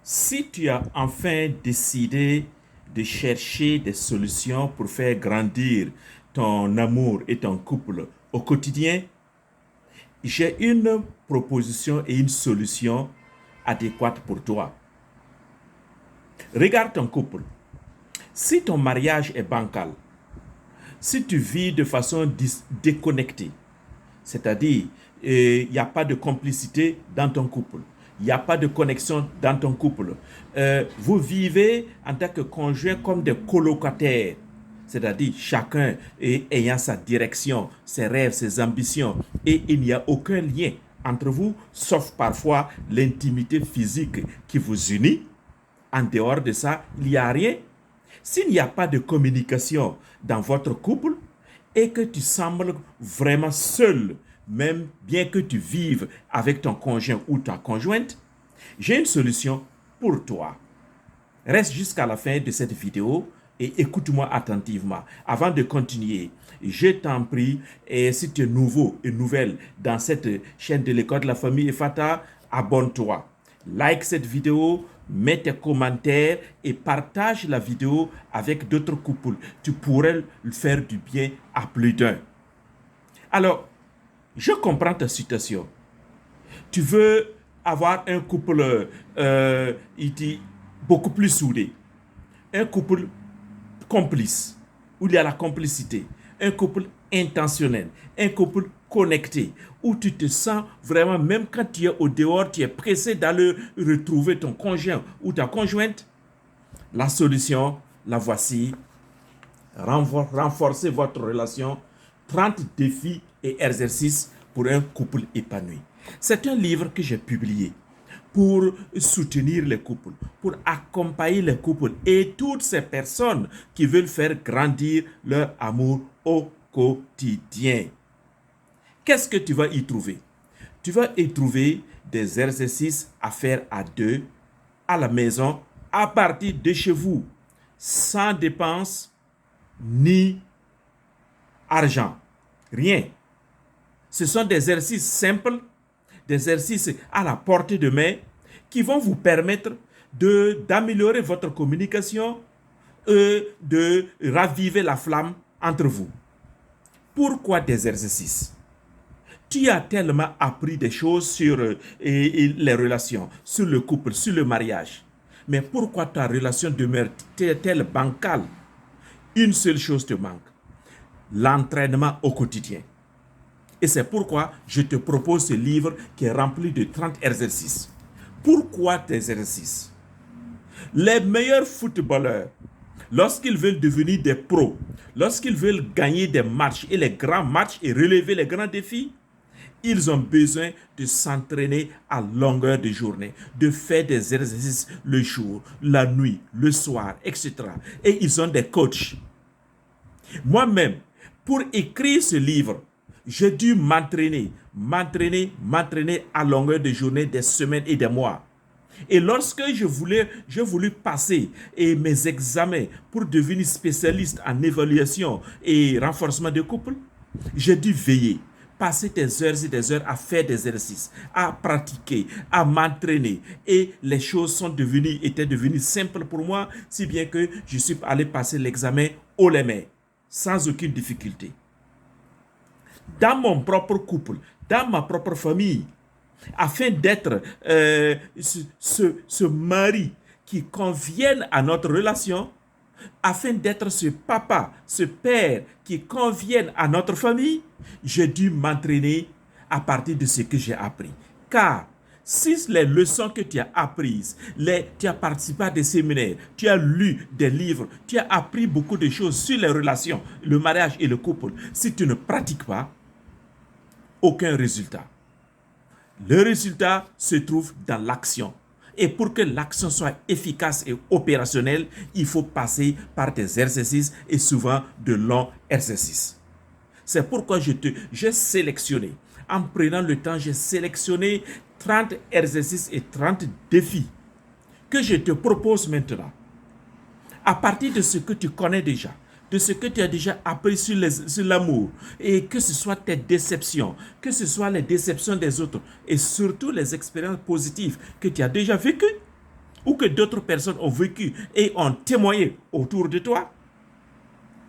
Si tu as enfin décidé de chercher des solutions pour faire grandir ton amour et ton couple au quotidien, j'ai une proposition et une solution adéquate pour toi. Regarde ton couple. Si ton mariage est bancal, si tu vis de façon déconnectée, c'est-à-dire il n'y a pas de complicité dans ton couple, il n'y a pas de connexion dans ton couple, vous vivez en tant que conjoint comme des colocataires, c'est-à-dire chacun ayant sa direction, ses rêves, ses ambitions, et il n'y a aucun lien entre vous, sauf parfois l'intimité physique qui vous unit. En dehors de ça, il n'y a rien. S'il n'y a pas de communication dans votre couple et que tu sembles vraiment seul, même bien que tu vives avec ton conjoint ou ta conjointe, j'ai une solution pour toi. Reste jusqu'à la fin de cette vidéo et écoute-moi attentivement. Avant de continuer, je t'en prie, et si tu es nouveau et nouvelle dans cette chaîne de l'école de la famille Efata, abonne-toi. Like cette vidéo, mets tes commentaires et partage la vidéo avec d'autres couples. Tu pourrais faire du bien à plus d'un. Alors, je comprends ta situation. Tu veux avoir un couple beaucoup plus soudé, un couple complice, où il y a la complicité, un couple intentionnel, un couple connecté, où tu te sens vraiment, même quand tu es au dehors, tu es pressé d'aller retrouver ton conjoint ou ta conjointe. La solution, la voici. Renforcez votre relation. 30 défis et exercices pour un couple épanoui. C'est un livre que j'ai publié pour soutenir les couples, pour accompagner les couples et toutes ces personnes qui veulent faire grandir leur amour au quotidien. Qu'est-ce que tu vas y trouver? Tu vas y trouver des exercices à faire à deux, à la maison, à partir de chez vous, sans dépenses ni argent. Rien. Ce sont des exercices simples, des exercices à la portée de main qui vont vous permettre d'améliorer votre communication et de raviver la flamme entre vous. Pourquoi des exercices? Tu as tellement appris des choses sur les relations, sur le couple, sur le mariage. Mais pourquoi ta relation demeure-t-elle bancale? Une seule chose te manque: l'entraînement au quotidien. Et c'est pourquoi je te propose ce livre qui est rempli de 30 exercices. Pourquoi des exercices? Les meilleurs footballeurs, lorsqu'ils veulent devenir des pros, lorsqu'ils veulent gagner des matchs et les grands matchs et relever les grands défis, ils ont besoin de s'entraîner à longueur de journée, de faire des exercices le jour, la nuit, le soir, etc. Et ils ont des coachs. Moi-même, pour écrire ce livre, j'ai dû m'entraîner à longueur de journée, des semaines et des mois. Et lorsque j'ai voulu passer mes examens pour devenir spécialiste en évaluation et renforcement de couple, j'ai dû veiller, passer des heures et des heures à faire des exercices, à pratiquer, à m'entraîner. Et les choses étaient devenues simples pour moi, si bien que je suis allé passer l'examen haut les mains, sans aucune difficulté. Dans mon propre couple, dans ma propre famille, afin d'être ce mari qui convienne à notre relation, afin d'être ce papa, ce père qui convienne à notre famille, j'ai dû m'entraîner à partir de ce que j'ai appris. Car si les leçons que tu as apprises, tu as participé à des séminaires, tu as lu des livres, tu as appris beaucoup de choses sur les relations, le mariage et le couple, si tu ne pratiques pas, aucun résultat. Le résultat se trouve dans l'action. Et pour que l'action soit efficace et opérationnelle, il faut passer par des exercices et souvent de longs exercices. C'est pourquoi j'ai sélectionné, en prenant le temps, j'ai sélectionné 30 exercices et 30 défis que je te propose maintenant. À partir de ce que tu connais déjà, de ce que tu as déjà appris sur l'amour, et que ce soit tes déceptions, que ce soit les déceptions des autres, et surtout les expériences positives que tu as déjà vécues, ou que d'autres personnes ont vécu et ont témoigné autour de toi,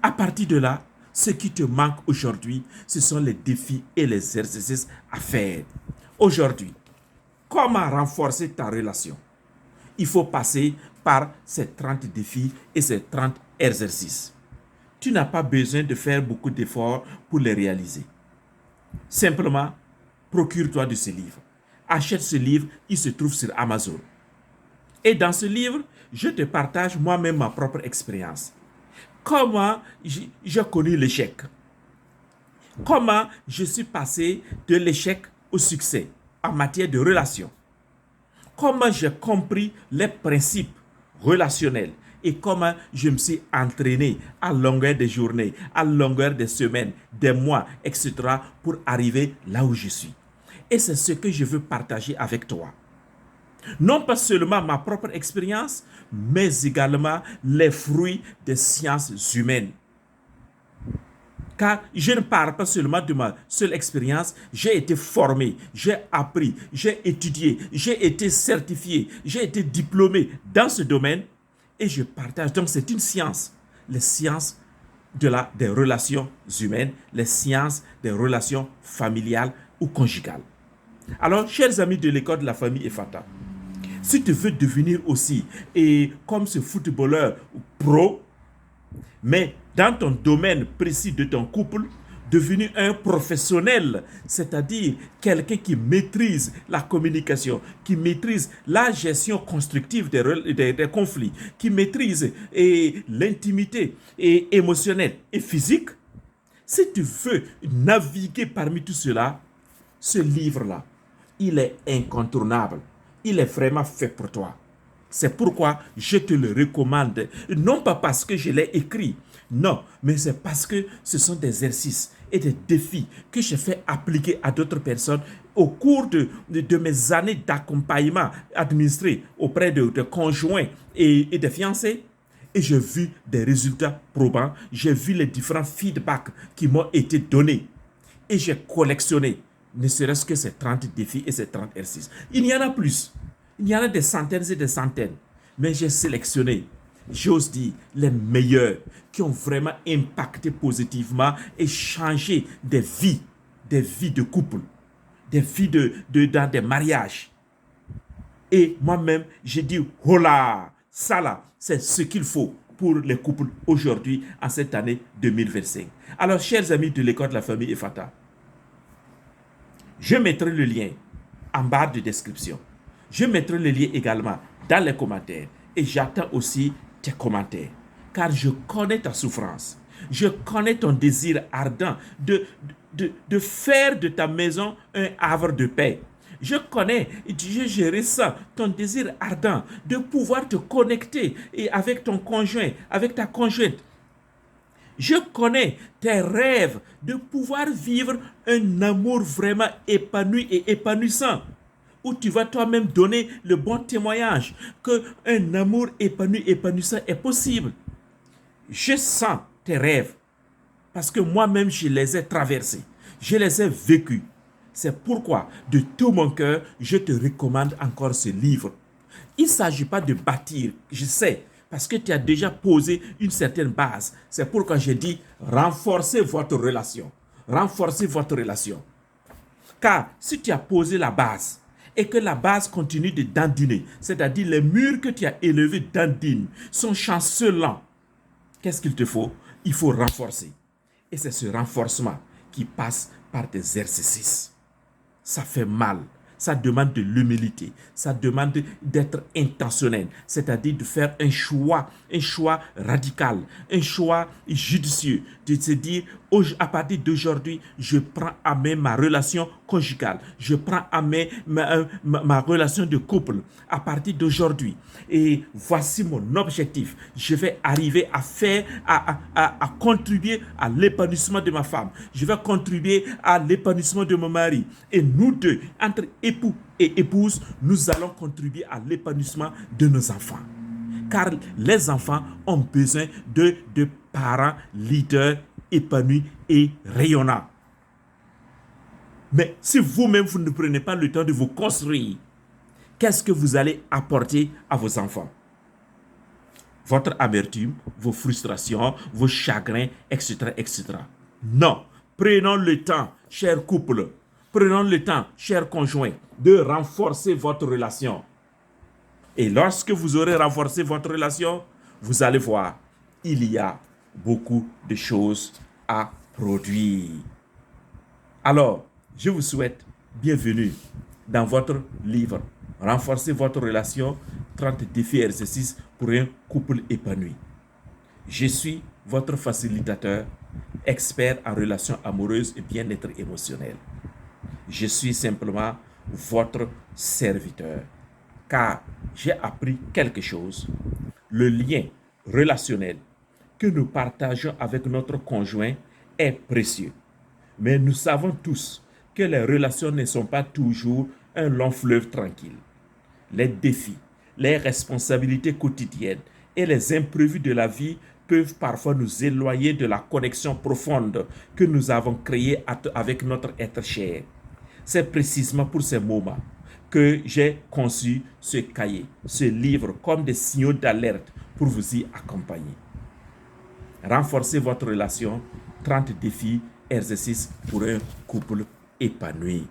à partir de là, ce qui te manque aujourd'hui, ce sont les défis et les exercices à faire. Aujourd'hui, comment renforcer ta relation? Il faut passer par ces 30 défis et ces 30 exercices. Tu n'as pas besoin de faire beaucoup d'efforts pour les réaliser. Simplement, procure-toi de ce livre. Achète ce livre, il se trouve sur Amazon. Et dans ce livre, je te partage moi-même ma propre expérience. Comment j'ai connu l'échec. Comment je suis passé de l'échec au succès en matière de relations. Comment j'ai compris les principes relationnels et comment je me suis entraîné à longueur des journées, à longueur des semaines, des mois, etc. pour arriver là où je suis. Et c'est ce que je veux partager avec toi. Non pas seulement ma propre expérience, mais également les fruits des sciences humaines. Car je ne parle pas seulement de ma seule expérience, j'ai été formé, j'ai appris, j'ai étudié, j'ai été certifié, j'ai été diplômé dans ce domaine et je partage. Donc c'est une science, les sciences des relations humaines, les sciences des relations familiales ou conjugales. Alors, chers amis de l'école de la famille Efata, si tu veux devenir aussi, et comme ce footballeur pro, mais dans ton domaine précis de ton couple, devenu un professionnel, c'est-à-dire quelqu'un qui maîtrise la communication, qui maîtrise la gestion constructive des conflits, qui maîtrise l'intimité émotionnelle et physique, si tu veux naviguer parmi tout cela, ce livre-là, il est incontournable. Il est vraiment fait pour toi. C'est pourquoi je te le recommande. Non pas parce que je l'ai écrit. Non, mais c'est parce que ce sont des exercices et des défis que je fais appliquer à d'autres personnes au cours de mes années d'accompagnement administré auprès de conjoints et de fiancés. Et j'ai vu des résultats probants. J'ai vu les différents feedbacks qui m'ont été donnés. Et j'ai collectionné ne serait-ce que ces 30 défis et ces 30 exercices. Il y en a plus. Il y en a des centaines et des centaines. Mais j'ai sélectionné, j'ose dire, les meilleurs qui ont vraiment impacté positivement et changé des vies de couple, des vies dans des mariages. Et moi-même, j'ai dit, oh là, ça là, c'est ce qu'il faut pour les couples aujourd'hui, en cette année 2025. Alors, chers amis de l'école de la famille Efata, je mettrai le lien en barre de description. Je mettrai le lien également dans les commentaires. Et j'attends aussi tes commentaires. Car je connais ta souffrance. Je connais ton désir ardent de faire de ta maison un havre de paix. Je connais, je ressens ton désir ardent de pouvoir te connecter avec ton conjoint, avec ta conjointe. Je connais tes rêves de pouvoir vivre un amour vraiment épanoui et épanouissant, où tu vas toi-même donner le bon témoignage qu'un amour épanoui et épanouissant est possible. Je sens tes rêves parce que moi-même je les ai traversés, je les ai vécus. C'est pourquoi de tout mon cœur, je te recommande encore ce livre. Il ne s'agit pas de bâtir, je sais, parce que tu as déjà posé une certaine base. C'est pourquoi j'ai dit renforcez votre relation. Renforcez votre relation. Car si tu as posé la base et que la base continue de dandiner, c'est-à-dire les murs que tu as élevés dandinent, sont chancelants, qu'est-ce qu'il te faut? Il faut renforcer. Et c'est ce renforcement qui passe par des exercices. Ça fait mal. Ça demande de l'humilité. Ça demande d'être intentionnel. C'est-à-dire de faire un choix radical, un choix judicieux. De se dire, à partir d'aujourd'hui, je prends à main ma relation conjugale. Je prends à main ma relation de couple. À partir d'aujourd'hui. Et voici mon objectif. Je vais arriver à contribuer à l'épanouissement de ma femme. Je vais contribuer à l'épanouissement de mon mari. Et nous deux, entre époux et épouse, nous allons contribuer à l'épanouissement de nos enfants. Car les enfants ont besoin de parents leaders épanouis et rayonnants. Mais si vous-même, vous ne prenez pas le temps de vous construire, Qu'est-ce que vous allez apporter à vos enfants? Votre amertume, vos frustrations, vos chagrins, etc., etc. Non. Prenons le temps, chers couples, prenons le temps, chers conjoints, de renforcer votre relation. Et lorsque vous aurez renforcé votre relation, vous allez voir, il y a beaucoup de choses à produire. Alors, je vous souhaite bienvenue dans votre livre Renforcer votre relation, 30 défis et exercices pour un couple épanoui. Je suis votre facilitateur, expert en relations amoureuses et bien-être émotionnel. Je suis simplement votre serviteur, car j'ai appris quelque chose. Le lien relationnel que nous partageons avec notre conjoint est précieux. Mais nous savons tous que les relations ne sont pas toujours un long fleuve tranquille. Les défis, les responsabilités quotidiennes et les imprévus de la vie peuvent parfois nous éloigner de la connexion profonde que nous avons créée avec notre être cher. C'est précisément pour ces moments que j'ai conçu ce cahier, ce livre comme des signaux d'alerte pour vous y accompagner. Renforcez votre relation, 30 défis, exercices pour un couple épanoui.